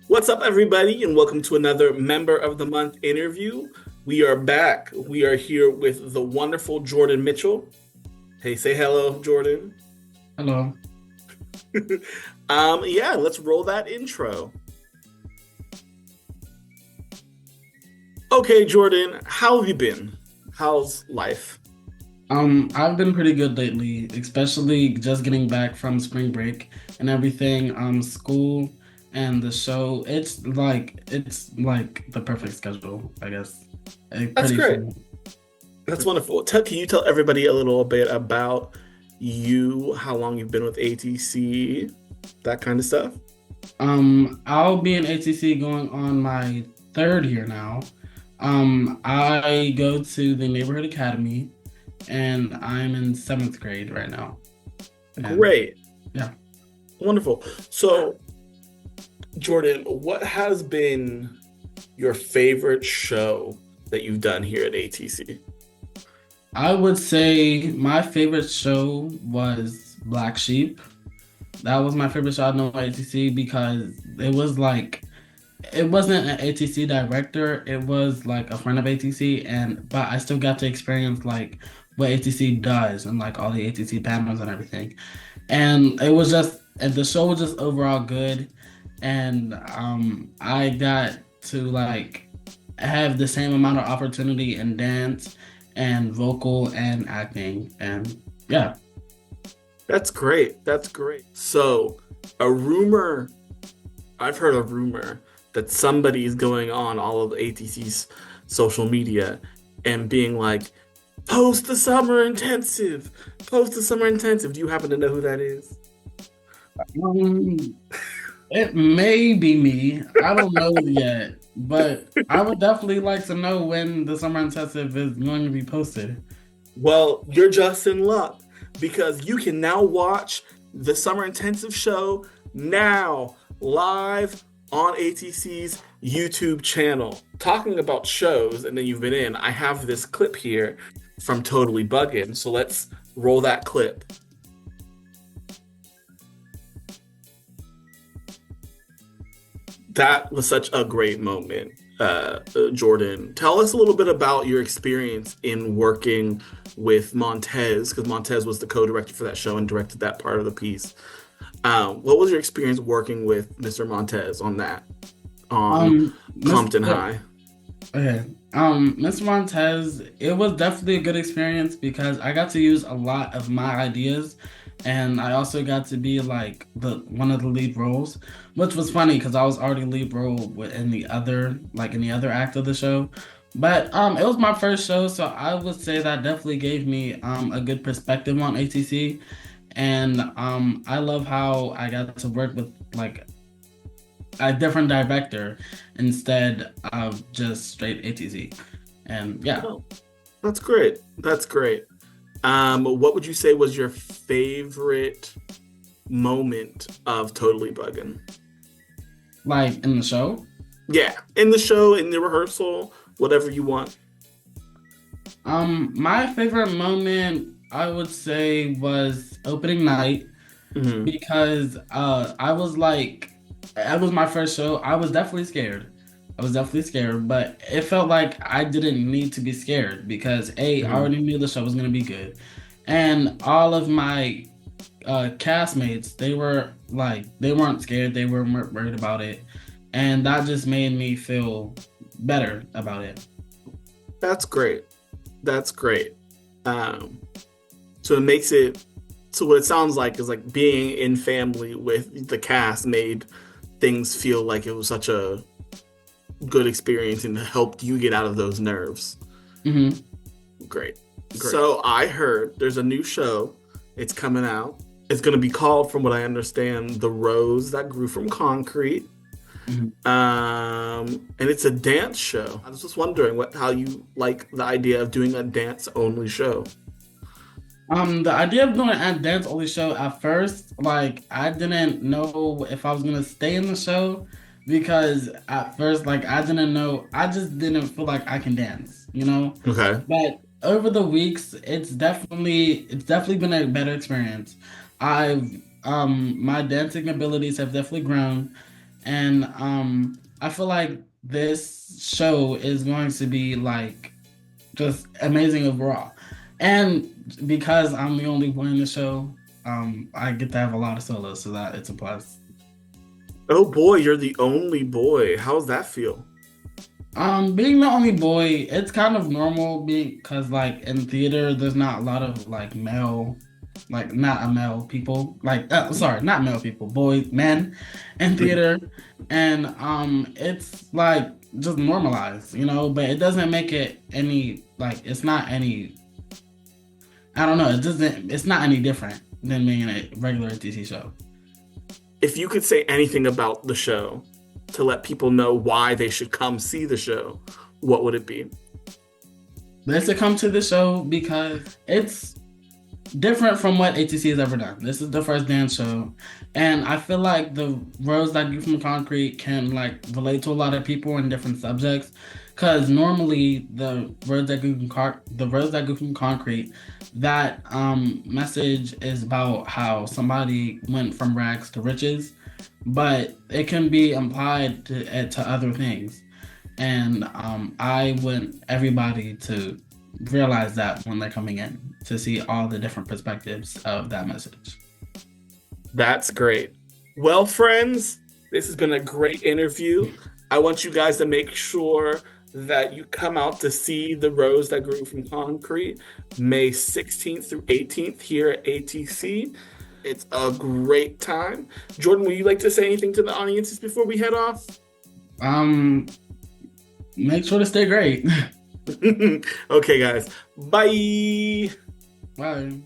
What's up, everybody, and welcome to another Member of the Month interview. We are back. We are here with the wonderful Jordin Mitchell. Hey, say hello, Jordin. Hello. Yeah, let's roll that intro. Okay, Jordin, how have you been? How's life? I've been pretty good lately, especially just getting back from spring break and everything. School and the show. It's like the perfect schedule, I guess. That's Pretty great. full. That's wonderful. Can you tell everybody a little bit about you, how long you've been with ATC, that kind of stuff? I'll be in ATC going on my third year now. I go to the neighborhood academy, and I'm in seventh grade right now. And Great. yeah. Wonderful. So, Jordin, what has been your favorite show that you've done here at ATC? I would say my favorite show was Black Sheep. That was my favorite show I know at ATC because it wasn't an ATC director, it was like a friend of ATC, and but I still got to experience like what ATC does and like all the ATC panels and everything. And the show was just overall good, and I got to like have the same amount of opportunity in dance and vocal and acting, and yeah. That's great. That's great. So, a rumor, I've heard a rumor that somebody is going on all of ATC's social media and being like, post the summer intensive, post the summer intensive. Do you happen to know who that is? um, it may be me. I don't know yet, but I would definitely like to know when the summer intensive is going to be posted. Well, you're just in luck because you can now watch the Summer Intensive show now live on ATC's YouTube channel. Talking about shows, and then you've been in, I have this clip here from Totally Buggin'. So let's roll that clip. That was such a great moment, Jordin. Tell us a little bit about your experience in working with Montez, because Montez was the co-director for that show and directed that part of the piece. What was your experience working with Mr. Montez on that, on Compton Mr. High? Okay. Mr. Montez, it was definitely a good experience because I got to use a lot of my ideas, and I also got to be like the one of the lead roles, which was funny because I was already lead role in the other in the other act of the show. But it was my first show, so I would say that definitely gave me a good perspective on ATC, and I love how I got to work with like a different director instead of just straight ATC. And yeah. Oh, that's great. That's great. What would you say was your favorite moment of Totally Buggin'? Like in the show. Yeah, in the show, in the rehearsal, whatever you want. My favorite moment I would say was opening night Hmm. because I was like it was my first show. I was definitely scared. I was definitely scared, but it felt like I didn't need to be scared because I Hmm. already knew the show was gonna be good. And all of my castmates, they weren't scared, they weren't worried about it. And that just made me feel better about it. That's great. That's great. Um, so it makes it so what it sounds like is like being in family with the cast made things feel like it was such a good experience and helped you get out of those nerves. Hmm. Great. Great. So I heard there's a new show. It's coming out. It's going to be called, from what I understand, The Rose That Grew from Concrete. Hmm. And it's a dance show. I was just wondering how you like the idea of doing a dance only show. The idea of doing a dance only show at first, like I didn't know if I was gonna stay in the show because at first, like I didn't know, I just didn't feel like I can dance, you know. Okay. But over the weeks, it's definitely been a better experience. I've my dancing abilities have definitely grown, And I feel like this show is going to be like just amazing overall. And because I'm the only boy in the show, I get to have a lot of solos, so that it's a plus. Oh boy, you're the only boy. How's that feel? Being the only boy, it's kind of normal because like in theater, there's not a lot of like male, like not a male people, like sorry, not male people, boys, men in theater, and it's like just normalized, but it doesn't make it any like it's not any. I don't know. It's not any different than being in a regular ATC show. If you could say anything about the show to let people know why they should come see the show, what would it be? They should come to the show because it's different from what ATC has ever done. This is the first dance show, and I feel like the Rose That Grew from Concrete can like relate to a lot of people in different subjects. Because normally the Rose That Grew from Concrete, that message is about how somebody went from rags to riches, but it can be applied to other things. And I want everybody to realize that when they're coming in to see all the different perspectives of that message. That's great. Well, friends, this has been a great interview. I want you guys to make sure that you come out to see The Rose That Grew from Concrete May 16th through 18th here at ATC. It's a great time. Jordin, would you like to say anything to the audiences before we head off? Make sure to stay great. Okay, guys. Bye. Bye.